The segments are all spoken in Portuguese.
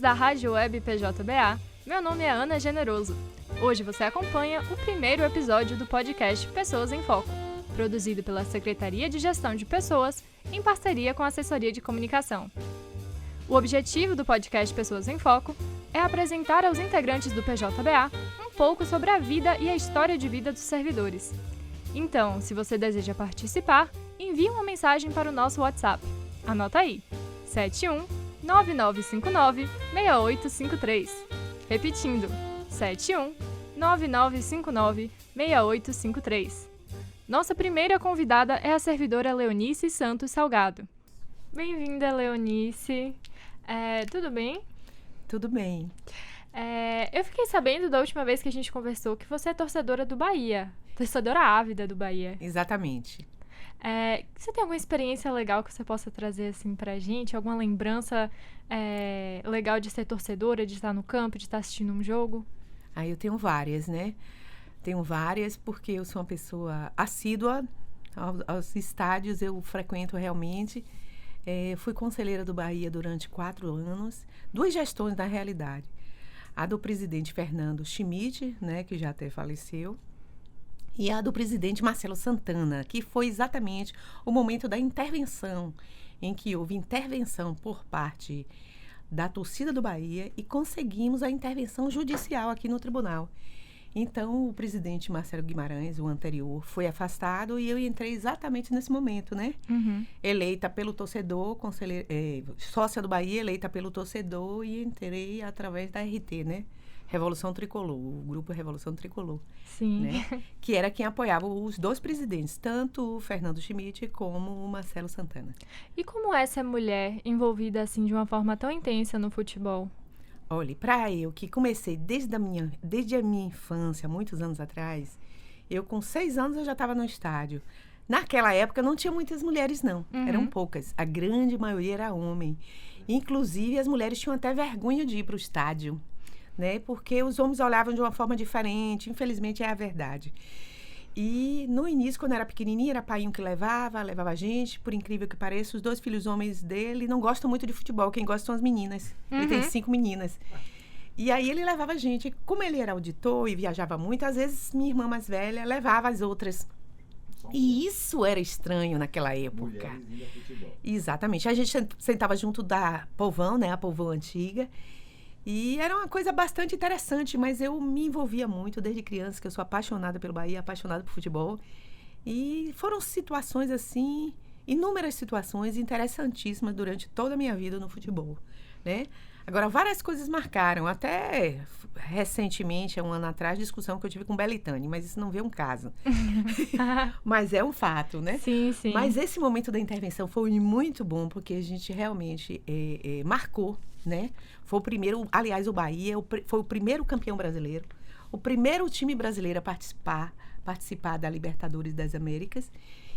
da Rádio Web PJBA, meu nome é Ana Generoso. Hoje você acompanha o primeiro episódio do podcast Pessoas em Foco, produzido pela Secretaria de Gestão de Pessoas, em parceria com a Assessoria de Comunicação. O objetivo do podcast Pessoas em Foco é apresentar aos integrantes do PJBA um pouco sobre a vida e a história de vida dos servidores. Então, se você deseja participar, envie uma mensagem para o nosso WhatsApp. Anota aí, 71-9959-6853. Repetindo, 71-9959-6853. Nossa primeira convidada é a servidora Leonice Santos Salgado. Bem-vinda, Leonice. Tudo bem? Tudo bem. Eu fiquei sabendo da última vez que a gente conversou que você é torcedora do Bahia, torcedora ávida do Bahia. Exatamente. Você tem alguma experiência legal que você possa trazer assim pra gente? Alguma lembrança legal de ser torcedora, de estar no campo, de estar assistindo um jogo? Eu tenho várias, né? Tenho várias porque eu sou uma pessoa assídua aos estádios, eu frequento realmente. Fui conselheira do Bahia durante 4 anos, 2 gestões na realidade. A do presidente Fernando Schmidt, né, que já até faleceu, e a do presidente Marcelo Santana, que foi exatamente o momento da intervenção, em que houve intervenção por parte da torcida do Bahia e conseguimos a intervenção judicial aqui no tribunal. Então, o presidente Marcelo Guimarães, o anterior, foi afastado e eu entrei exatamente nesse momento, né? Uhum. Eleita pelo torcedor, sócia do Bahia, eleita pelo torcedor e entrei através da RT, né? Revolução Tricolor, o grupo Revolução Tricolor. Sim. Né? Que era quem apoiava os 2 presidentes, tanto o Fernando Schmidt como o Marcelo Santana. E como é ser mulher envolvida assim de uma forma tão intensa no futebol? Olha, para eu que comecei desde a minha infância, muitos anos atrás, eu com 6 anos eu já estava no estádio. Naquela época não tinha muitas mulheres, não. Uhum. Eram poucas. A grande maioria era homem. Inclusive, as mulheres tinham até vergonha de ir para o estádio, né? Porque os homens olhavam de uma forma diferente. Infelizmente, é a verdade. E no início, quando era pequenininha, era painho que levava a gente. Por incrível que pareça, os 2 filhos homens dele não gostam muito de futebol. Quem gosta são as meninas. Uhum. Ele tem 5 meninas. E aí ele levava a gente. Como ele era auditor e viajava muito, às vezes minha irmã mais velha levava as outras. E isso era estranho naquela época. Exatamente. A gente sentava junto da Polvão, né? A Polvão antiga. E era uma coisa bastante interessante, mas eu me envolvia muito desde criança, que eu sou apaixonada pelo Bahia, apaixonada por futebol. E foram situações assim, inúmeras situações interessantíssimas durante toda a minha vida no futebol, né? Agora, várias coisas marcaram, até recentemente, há 1 ano atrás, discussão que eu tive com Belitani, mas isso não veio um caso. Mas é um fato, né? Sim, sim. Mas esse momento da intervenção foi muito bom, porque a gente realmente marcou, né? Foi o primeiro, aliás, o Bahia foi o primeiro campeão brasileiro, o primeiro time brasileiro a participar da Libertadores das Américas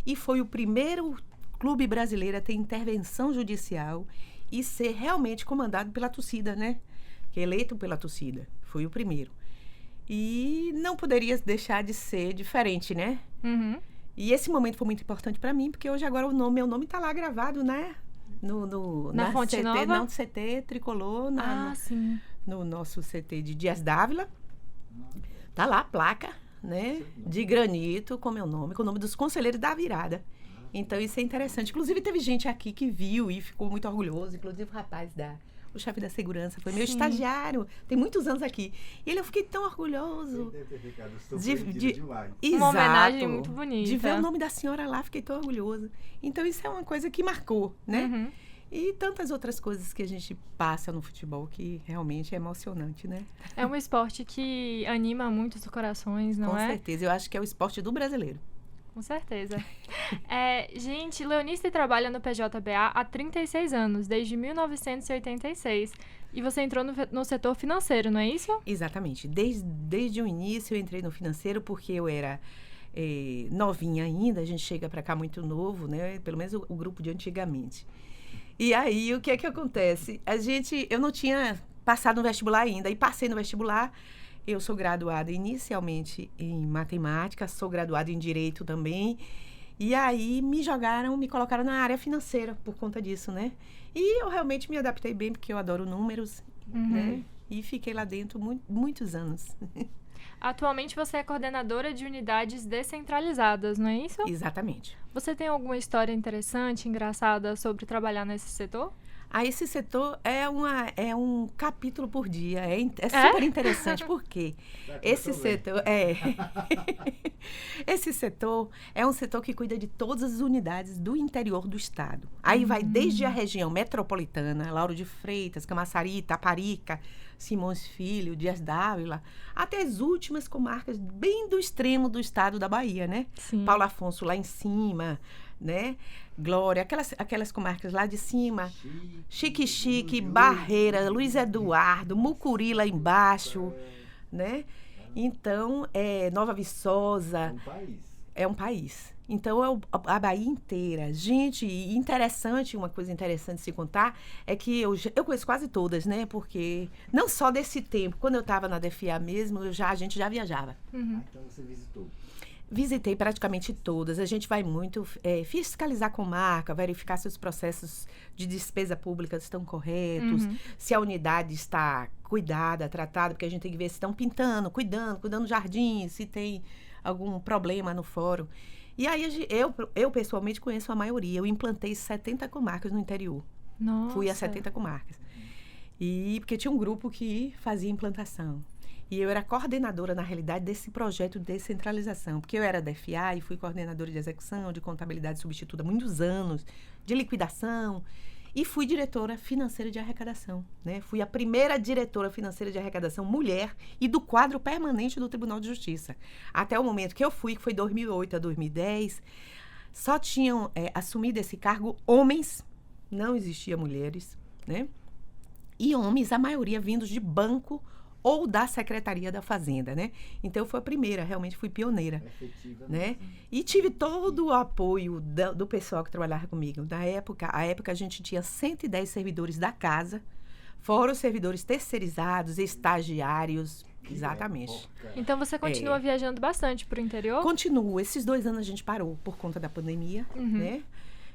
e foi o primeiro clube brasileiro a ter intervenção judicial e ser realmente comandado pela torcida, né? Que é eleito pela torcida. Foi o primeiro. E não poderia deixar de ser diferente, né? Uhum. E esse momento foi muito importante para mim, porque hoje agora meu nome está lá gravado, né? Na Fonte CT, Nova? não, CT Tricolor, sim. no nosso CT de Dias Dávila. Tá lá a placa, né? De granito com meu nome, com o nome dos conselheiros da virada. Então, isso é interessante. Inclusive, teve gente aqui que viu e ficou muito orgulhoso. Inclusive, o rapaz o chefe da segurança, foi meu estagiário. Tem muitos anos aqui. E eu fiquei tão orgulhoso. Deve ter ficado surpreendido demais. Uma homenagem muito bonita. De ver o nome da senhora lá, fiquei tão orgulhoso. Então, isso é uma coisa que marcou, né? Uhum. E tantas outras coisas que a gente passa no futebol que realmente é emocionante, né? É um esporte que anima muito os corações, não é? Com certeza. Eu acho que é o esporte do brasileiro. Com certeza. Gente, Leonice trabalha no PJBA há 36 anos, desde 1986. E você entrou no setor financeiro, não é isso? Exatamente. Desde o início eu entrei no financeiro porque eu era novinha ainda. A gente chega para cá muito novo, né? Pelo menos o grupo de antigamente. E aí, o que é que acontece? Eu não tinha passado no vestibular ainda. E passei no vestibular. Eu sou graduada inicialmente em matemática, sou graduada em direito também. E aí me colocaram na área financeira por conta disso, né? E eu realmente me adaptei bem, porque eu adoro números né? E fiquei lá dentro muitos anos. Atualmente você é coordenadora de unidades descentralizadas, não é isso? Exatamente. Você tem alguma história interessante, engraçada sobre trabalhar nesse setor? Esse setor é um capítulo por dia. É super interessante, porque esse setor esse setor é um setor que cuida de todas as unidades do interior do estado. Aí vai desde a região metropolitana, Lauro de Freitas, Camaçari, Itaparica, Simões Filho, Dias Dávila, até as últimas comarcas bem do extremo do estado da Bahia, né? Sim. Paulo Afonso lá em cima, né? Glória, aquelas comarcas lá de cima, Chique, Barreira, Luiz Eduardo, Mucuri lá embaixo, né? Então, Nova Viçosa. É um país. Então, a Bahia inteira. Gente, uma coisa interessante de se contar é que eu conheço quase todas, né? Porque não só desse tempo, quando eu estava na DFA mesmo, a gente já viajava. Então, você visitou? Visitei praticamente todas. A gente vai muito fiscalizar com marca, verificar se os processos de despesa pública estão corretos, se a unidade está cuidada, tratada, porque a gente tem que ver se estão pintando, cuidando do jardim, se tem algum problema no fórum. E aí eu pessoalmente conheço a maioria. Eu implantei 70 comarcas no interior. Nossa. Fui a 70 comarcas. E porque tinha um grupo que fazia implantação. E eu era coordenadora, na realidade, desse projeto de descentralização. Porque eu era da FA e fui coordenadora de execução, de contabilidade substituta há muitos anos, de liquidação. E fui diretora financeira de arrecadação, né? Fui a primeira diretora financeira de arrecadação mulher e do quadro permanente do Tribunal de Justiça. Até o momento que eu fui, que foi 2008 a 2010, só tinham assumido esse cargo homens, não existia mulheres, né? E homens, a maioria vindos de banco ou da Secretaria da Fazenda, né? Então, eu fui a primeira, realmente fui pioneira. Efetiva, né? E tive todo o apoio do pessoal que trabalhava comigo. Na época, a gente tinha 110 servidores da casa, fora os servidores terceirizados, estagiários, exatamente. Então, você continua viajando bastante para o interior? Continuo. Esses 2 anos a gente parou por conta da pandemia, né?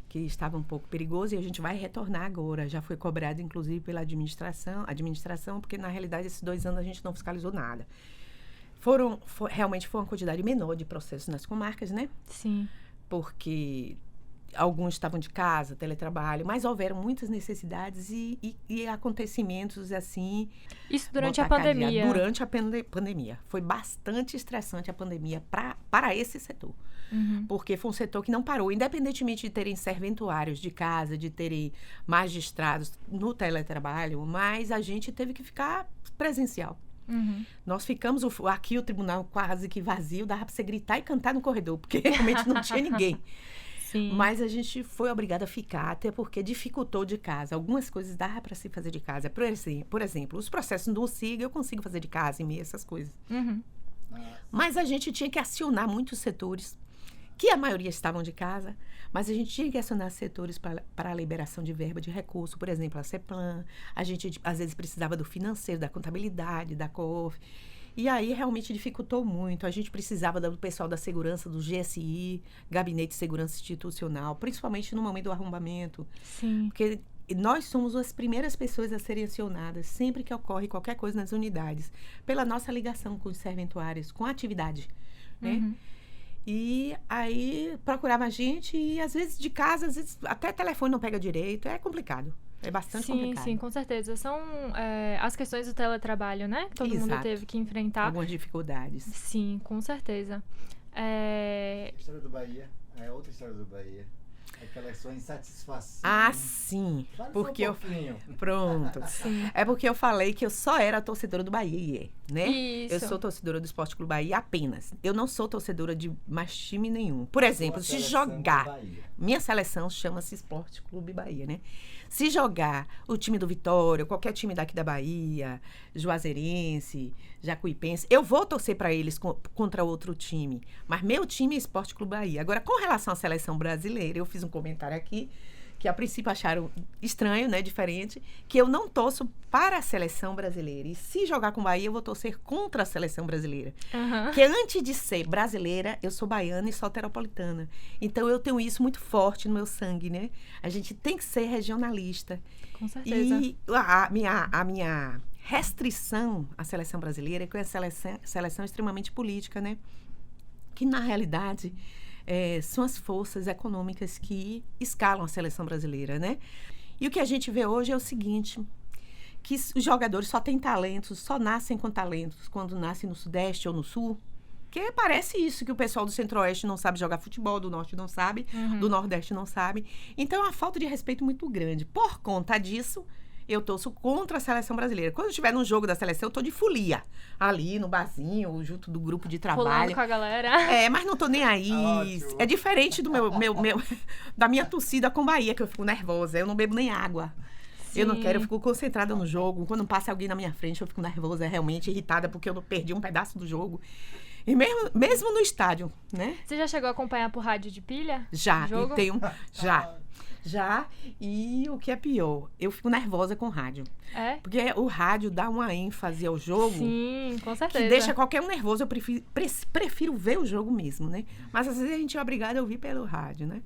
Que estava um pouco perigoso, e a gente vai retornar agora. Já foi cobrado, inclusive, pela administração, porque, na realidade, esses 2 anos a gente não fiscalizou nada. Realmente foi uma quantidade menor de processos nas comarcas, né? Sim. Porque alguns estavam de casa, teletrabalho, mas houveram muitas necessidades e acontecimentos, assim... Isso durante a pandemia? Durante a pandemia. Foi bastante estressante a pandemia para esse setor. Porque foi um setor que não parou, independentemente de terem serventuários de casa, de terem magistrados no teletrabalho, mas a gente teve que ficar presencial. Nós ficamos, aqui o tribunal quase que vazio, dava para você gritar e cantar no corredor, porque realmente não tinha ninguém. Sim. Mas a gente foi obrigada a ficar, até porque dificultou de casa. Algumas coisas dava para se fazer de casa. Por exemplo, os processos do SIGA eu consigo fazer de casa, e-mail, essas coisas. Mas a gente tinha que acionar muitos setores, que a maioria estavam de casa, mas a gente tinha que acionar setores para a liberação de verba de recurso, por exemplo, a CEPLAN, a gente às vezes precisava do financeiro, da contabilidade, da COF, e aí realmente dificultou muito. A gente precisava do pessoal da segurança, do GSI, Gabinete de Segurança Institucional, principalmente no momento do arrombamento. Sim. Porque nós somos as primeiras pessoas a serem acionadas sempre que ocorre qualquer coisa nas unidades, pela nossa ligação com os serventuários, com a atividade, né? E aí procurava a gente e às vezes de casa, às vezes até telefone não pega direito. É complicado. É bastante complicado. Sim, com certeza. São as questões do teletrabalho, né? Que todo mundo teve que enfrentar. Algumas dificuldades. Sim, com certeza. A história do Bahia é outra história do Bahia. Aquela sua insatisfação. Ah, sim. Fala porque um pouquinho. Pronto. Sim. É porque eu falei que eu só era torcedora do Bahia, né? Isso. Eu sou torcedora do Esporte Clube Bahia apenas. Eu não sou torcedora de mais time nenhum. Por exemplo, se jogar... Minha seleção chama-se Esporte Clube Bahia, né? Se jogar o time do Vitória, qualquer time daqui da Bahia, Juazeirense, Jacuipense, eu vou torcer para eles contra outro time. Mas meu time é Esporte Clube Bahia. Agora, com relação à seleção brasileira, eu fiz um comentário aqui que a princípio acharam estranho, né, diferente, que eu não torço para a seleção brasileira. E se jogar com Bahia, eu vou torcer contra a seleção brasileira. Porque antes de ser brasileira, eu sou baiana e soteropolitana. Então, eu tenho isso muito forte no meu sangue, né? A gente tem que ser regionalista. Com certeza. E a minha restrição à seleção brasileira é que é uma seleção extremamente política, né? Que, na realidade, são as forças econômicas que escalam a seleção brasileira, né? E o que a gente vê hoje é o seguinte, que os jogadores só têm talentos, só nascem com talentos quando nascem no Sudeste ou no Sul. Que parece isso, que o pessoal do Centro-Oeste não sabe jogar futebol, do Norte não sabe, do Nordeste não sabe. Então, é uma falta de respeito muito grande. Por conta disso, eu torço contra a seleção brasileira. Quando eu estiver num jogo da seleção, eu tô de folia. Ali, no barzinho, junto do grupo de trabalho. Pulando com a galera. Mas não tô nem aí. Ótimo. É diferente do da minha torcida com Bahia, que eu fico nervosa. Eu não bebo nem água. Sim. Eu não quero, eu fico concentrada no jogo. Quando passa alguém na minha frente, eu fico nervosa, realmente irritada, porque eu não perdi um pedaço do jogo. E mesmo no estádio, né? Você já chegou a acompanhar por rádio de pilha? Já, Jogo? Já. E o que é pior, eu fico nervosa com o rádio. É? Porque o rádio dá uma ênfase ao jogo. Sim, com certeza. Que deixa qualquer um nervoso. Eu prefiro ver o jogo mesmo, né? Mas às vezes a gente é obrigado a ouvir pelo rádio, né?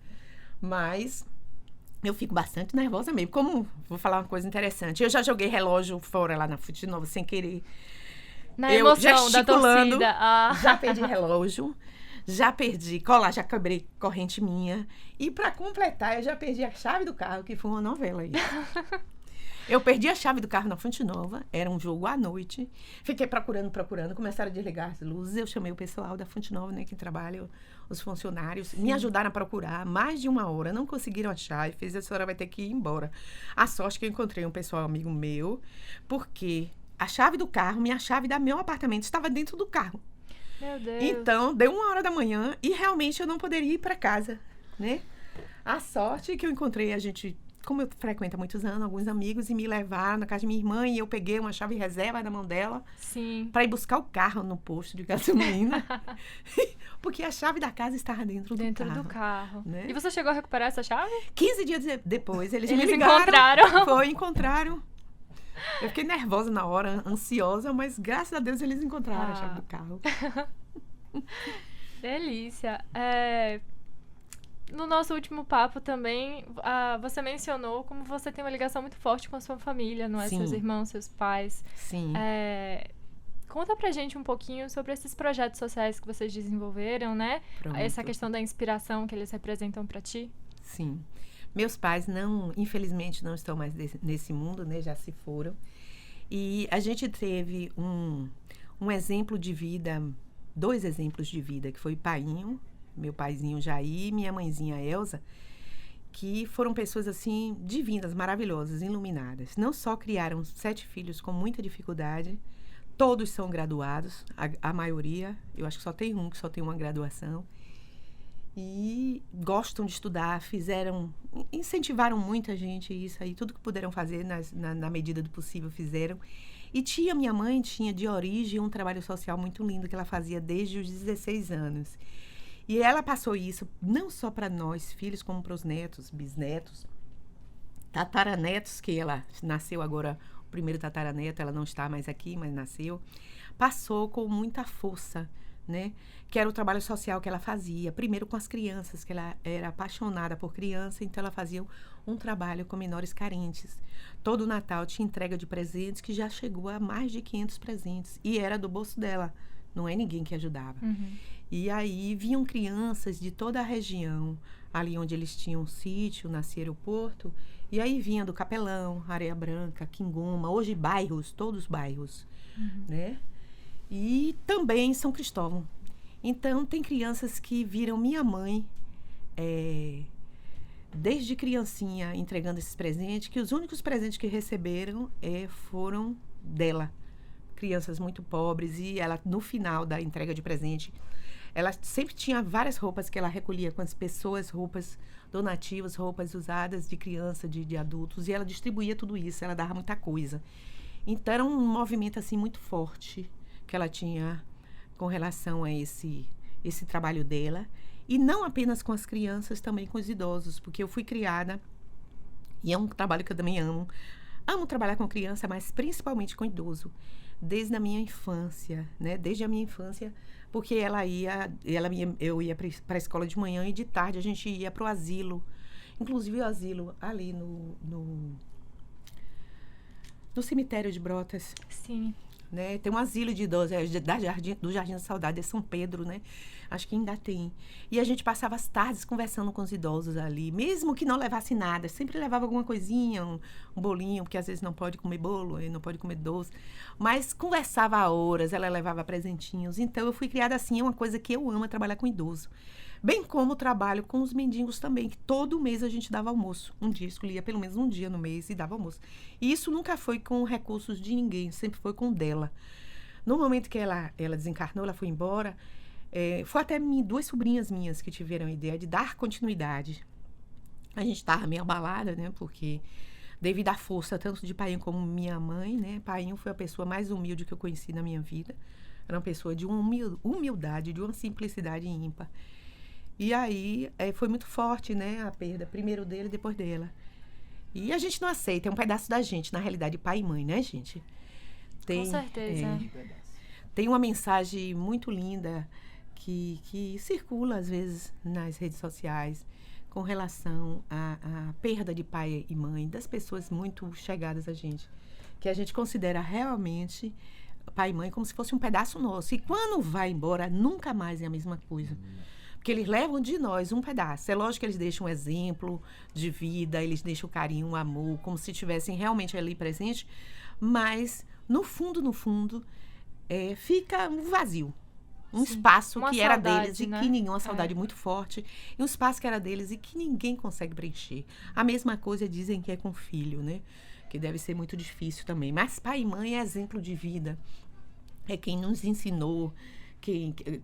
Mas eu fico bastante nervosa mesmo. Como, vou falar uma coisa interessante. Eu já joguei relógio fora lá na Fute Nova sem querer. Na Eu emoção da gesticulando, torcida. Já perdi relógio. Já perdi colar, já quebrei corrente minha. E pra completar, eu já perdi a chave do carro, que foi uma novela aí. Eu perdi a chave do carro na Fonte Nova, era um jogo à noite. Fiquei procurando, começaram a desligar as luzes. Eu chamei o pessoal da Fonte Nova, né, que trabalha, os funcionários, me ajudaram a procurar mais de 1 hora, não conseguiram achar. E fez, a senhora vai ter que ir embora. A sorte que eu encontrei um pessoal amigo meu, porque a chave do carro, minha chave da meu apartamento estava dentro do carro. Meu Deus. Então, deu 1 hora da manhã e realmente eu não poderia ir para casa, né? A sorte que eu encontrei, a gente, como eu frequento há muitos anos, alguns amigos, e me levaram na casa de minha irmã e eu peguei uma chave reserva da mão dela para ir buscar o carro no posto de gasolina. Porque a chave da casa estava dentro do carro. Né? E você chegou a recuperar essa chave? 15 dias depois, eles me ligaram. Encontraram. Eu fiquei nervosa na hora, ansiosa, mas graças a Deus eles encontraram a chave do carro. Delícia. No nosso último papo também, você mencionou como você tem uma ligação muito forte com a sua família, não é? Sim. Seus irmãos, seus pais. Sim. Conta pra gente um pouquinho sobre esses projetos sociais que vocês desenvolveram, né? Pronto. Essa questão da inspiração que eles representam pra ti. Sim. Meus pais, infelizmente, não estão mais nesse mundo, né? Já se foram. E a gente teve um exemplo de vida, 2 exemplos de vida, que foi o Painho, meu paizinho Jair, e minha mãezinha Elza, que foram pessoas, assim, divinas, maravilhosas, iluminadas. Não só criaram 7 filhos com muita dificuldade, todos são graduados, a maioria, eu acho que só tem um que só tem uma graduação. E gostam de estudar, incentivaram muita gente isso aí, tudo que puderam fazer na medida do possível fizeram. E minha mãe tinha de origem um trabalho social muito lindo que ela fazia desde os 16 anos. E ela passou isso não só para nós, filhos, como para os netos, bisnetos, tataranetos, que ela nasceu agora, o primeiro tataraneto, ela não está mais aqui, mas nasceu. Passou com muita força, né? Que era o trabalho social que ela fazia, primeiro com as crianças, que ela era apaixonada por criança, então ela fazia um trabalho com menores carentes. Todo Natal tinha entrega de presentes, que já chegou a mais de 500 presentes, e era do bolso dela, não é ninguém que ajudava. E aí vinham crianças de toda a região, ali onde eles tinham um sítio, nascia aeroporto, e aí vinha do Capelão, Areia Branca, Quingoma, hoje bairros, todos bairros, né? E também São Cristóvão. Então, tem crianças que viram minha mãe, desde criancinha, entregando esses presentes, que os únicos presentes que receberam foram dela. Crianças muito pobres, e ela, no final da entrega de presente, ela sempre tinha várias roupas que ela recolhia com as pessoas, roupas donativas, roupas usadas de criança, de adultos, e ela distribuía tudo isso, ela dava muita coisa. Então, era um movimento, assim, muito forte que ela tinha com relação a esse trabalho dela. E não apenas com as crianças, também com os idosos, porque eu fui criada E é um trabalho que eu também amo. Amo trabalhar com criança, mas principalmente com idoso. Desde a minha infância, né? Desde a minha infância, porque eu ia para a escola de manhã e de tarde a gente ia para o asilo. Inclusive o asilo ali no cemitério de Brotas. Sim. Né? Tem um asilo de idosos, do Jardim da Saudade, de São Pedro, né? Acho que ainda tem. E a gente passava as tardes conversando com os idosos ali, mesmo que não levasse nada, sempre levava alguma coisinha, um bolinho, porque às vezes não pode comer bolo, não pode comer doce, mas conversava há horas, ela levava presentinhos. Então eu fui criada assim, é uma coisa que eu amo, é trabalhar com idoso. Bem como trabalho com os mendigos também, que todo mês a gente dava almoço. Um dia, escolhia pelo menos um dia no mês e dava almoço. E isso nunca foi com recursos de ninguém, sempre foi com o dela. No momento que ela desencarnou, ela foi embora, foi até duas sobrinhas minhas que tiveram a ideia de dar continuidade. A gente estava meio abalada, né? Porque devido à força tanto de Painho como minha mãe, né? Painho foi a pessoa mais humilde que eu conheci na minha vida. Era uma pessoa de uma humildade, de uma simplicidade ímpar. E aí, foi muito forte, né, a perda, primeiro dele e depois dela. E a gente não aceita, é um pedaço da gente, na realidade, pai e mãe, né, gente? Com certeza. Tem uma mensagem muito linda que circula, às vezes, nas redes sociais, com relação à perda de pai e mãe, das pessoas muito chegadas a gente, que a gente considera realmente pai e mãe como se fosse um pedaço nosso. E quando vai embora, nunca mais é a mesma coisa. Porque eles levam de nós um pedaço. É lógico que eles deixam um exemplo de vida, eles deixam o carinho, o amor, como se estivessem realmente ali presente, mas, no fundo, fica um vazio. Um Sim, espaço que era saudade, deles e né? que ninguém, uma saudade muito forte, e um espaço que era deles e que ninguém consegue preencher. A mesma coisa dizem que é com filho, né? Que deve ser muito difícil também. Mas pai e mãe é exemplo de vida. É quem nos ensinou,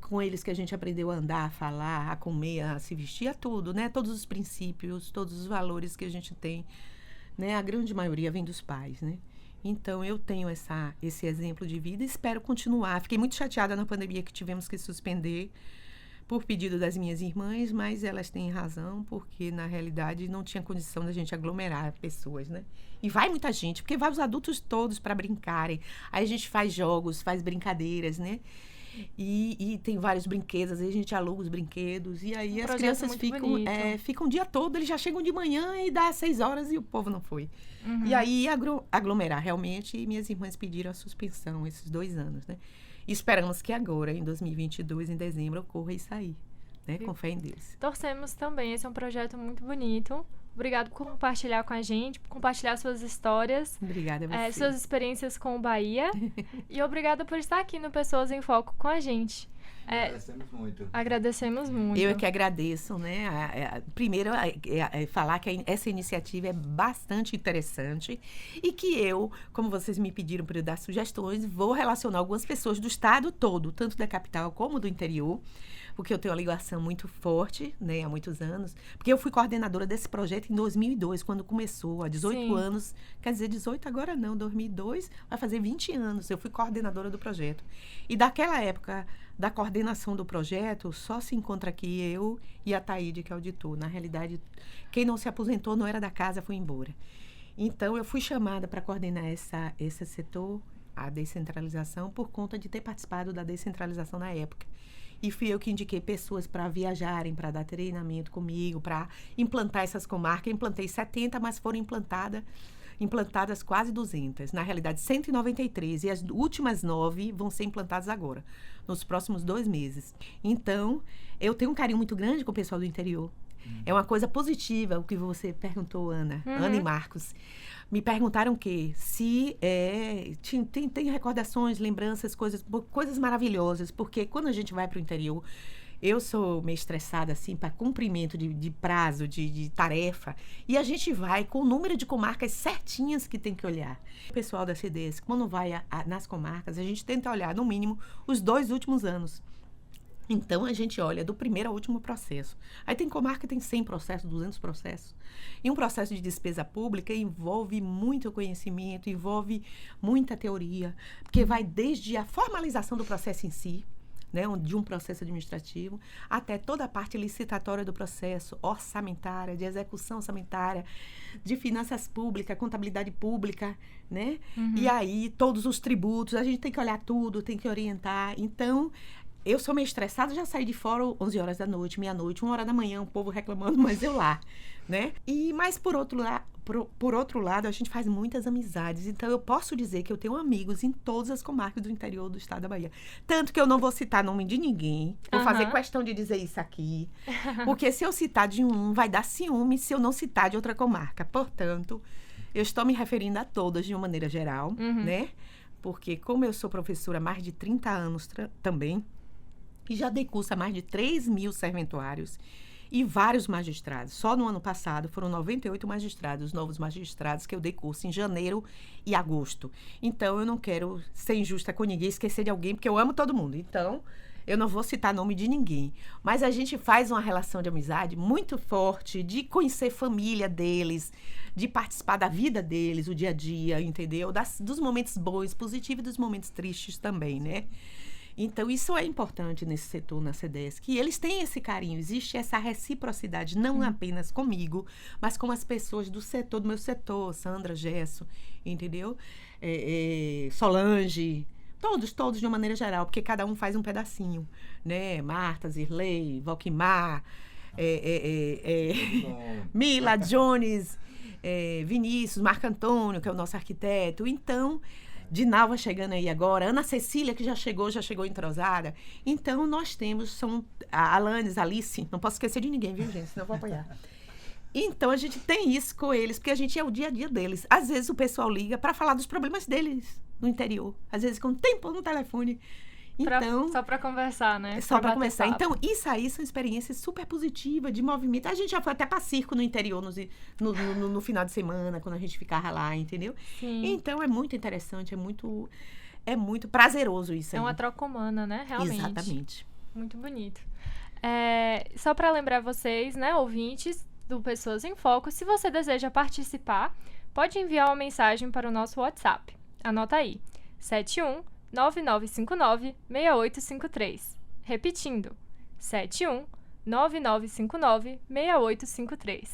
com eles que a gente aprendeu a andar, a falar, a comer, a se vestir, a tudo, né? Todos os princípios, todos os valores que a gente tem, né? A grande maioria vem dos pais, né? Então, eu tenho esse exemplo de vida e espero continuar. Fiquei muito chateada na pandemia que tivemos que suspender por pedido das minhas irmãs, mas elas têm razão, porque, na realidade, não tinha condição da gente aglomerar pessoas, né? E vai muita gente, porque vai os adultos todos para brincarem. Aí a gente faz jogos, faz brincadeiras, né? E tem vários brinquedos, às vezes a gente aluga os brinquedos, e aí as crianças ficam o dia todo, eles já chegam de manhã e dá 6 horas e o povo não foi. E aí ia aglomerar realmente, e minhas irmãs pediram a suspensão esses 2 anos, né? E esperamos que agora, em 2022, em dezembro, ocorra isso aí, né? Com fé em Deus. Torcemos também, esse é um projeto muito bonito. Obrigado por compartilhar com a gente, por compartilhar suas histórias. Obrigada a você. Suas experiências com o Bahia. E obrigada por estar aqui no Pessoas em Foco com a gente. Agradecemos muito. Agradecemos muito. Eu é que agradeço, né? Primeiro, falar que essa iniciativa é bastante interessante e que eu, como vocês me pediram para eu dar sugestões, vou relacionar algumas pessoas do estado todo, tanto da capital como do interior, porque eu tenho uma ligação muito forte, né, há muitos anos. Porque eu fui coordenadora desse projeto em 2002, quando começou, há 18 anos. Quer dizer, 18 agora não, 2002, vai fazer 20 anos. Eu fui coordenadora do projeto. E daquela época, da coordenação do projeto, só se encontra aqui eu e a Taíde, que é auditor. Na realidade, quem não se aposentou não era da casa, foi embora. Então, eu fui chamada para coordenar esse setor, a descentralização, por conta de ter participado da descentralização na época. E fui eu que indiquei pessoas para viajarem, para dar treinamento comigo, para implantar essas comarcas. Implantei 70, mas foram implantadas quase 200. Na realidade, 193. E as últimas 9 vão ser implantadas agora, nos próximos 2 meses. Então, eu tenho um carinho muito grande com o pessoal do interior. É uma coisa positiva o que você perguntou, Ana. Ana e Marcos. Me perguntaram se tem recordações, lembranças, coisas maravilhosas, porque quando a gente vai para o interior, eu sou meio estressada, assim, para cumprimento de prazo, de tarefa, e a gente vai com o número de comarcas certinhas que tem que olhar. O pessoal da CDS, quando vai nas comarcas, a gente tenta olhar, no mínimo, os 2 últimos anos. Então, a gente olha do primeiro ao último processo. Aí tem comarca que tem 100 processos, 200 processos. E um processo de despesa pública envolve muito conhecimento, envolve muita teoria, porque vai desde a formalização do processo em si, né, de um processo administrativo, até toda a parte licitatória do processo, orçamentária, de execução orçamentária, de finanças públicas, contabilidade pública, né? E aí, todos os tributos, a gente tem que olhar tudo, tem que orientar. Então, eu sou meio estressada, já saí de fora 11 horas da noite, meia-noite, 1 hora da manhã, o povo reclamando, mas eu lá, né? Mas, por outro lado, a gente faz muitas amizades. Então, eu posso dizer que eu tenho amigos em todas as comarcas do interior do estado da Bahia. Tanto que eu não vou citar nome de ninguém. Vou fazer questão de dizer isso aqui. Porque se eu citar de um, vai dar ciúme se eu não citar de outra comarca. Portanto, eu estou me referindo a todas de uma maneira geral, né? Porque como eu sou professora há mais de 30 anos também, e já dei curso a mais de 3.000 serventuários e vários magistrados. Só no ano passado foram 98 magistrados, novos magistrados, que eu dei curso em janeiro e agosto. Então, eu não quero ser injusta com ninguém, esquecer de alguém, porque eu amo todo mundo. Então, eu não vou citar nome de ninguém. Mas a gente faz uma relação de amizade muito forte, de conhecer a família deles, de participar da vida deles, o dia a dia, entendeu? Dos momentos bons, positivos e dos momentos tristes também, né? Então, isso é importante nesse setor, na CDS, que eles têm esse carinho, existe essa reciprocidade, não apenas comigo, mas com as pessoas do setor, do meu setor, Sandra, Gesso, entendeu? Solange, todos de uma maneira geral, porque cada um faz um pedacinho, né? Marta, Zirlei, Valquimar, Mila, Jones, Vinícius, Marco Antônio, que é o nosso arquiteto. Então, Dinalva chegando aí agora, Ana Cecília, que já chegou entrosada. Então, nós temos, a Alanis, Alice, não posso esquecer de ninguém, viu, gente? Senão eu vou apanhar. Então, a gente tem isso com eles, porque a gente é o dia a dia deles. Às vezes, o pessoal liga para falar dos problemas deles no interior. Às vezes, com tempo no telefone. Então, só para conversar, né? Só para conversar. Então, isso aí são experiências super positivas, de movimento. A gente já foi até para circo no interior, no final de semana, quando a gente ficava lá, entendeu? Sim. Então, é muito interessante, é muito prazeroso isso aí. É uma troca humana, né? Realmente. Exatamente. Muito bonito. Só para lembrar vocês, né, ouvintes do Pessoas em Foco, se você deseja participar, pode enviar uma mensagem para o nosso WhatsApp. Anota aí, 71-9959-6853. Repetindo, 71-9959-6853.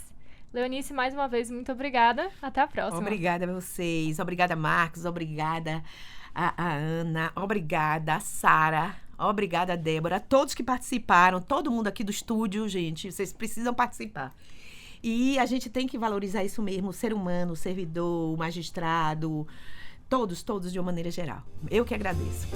Leonice, mais uma vez, muito obrigada. Até a próxima. Obrigada a vocês. Obrigada, Marcos. Obrigada a Ana. Obrigada a Sara. Obrigada, Débora. Todos que participaram. Todo mundo aqui do estúdio, gente. Vocês precisam participar. E a gente tem que valorizar isso mesmo. O ser humano, o servidor, o magistrado. Todos de uma maneira geral. Eu que agradeço.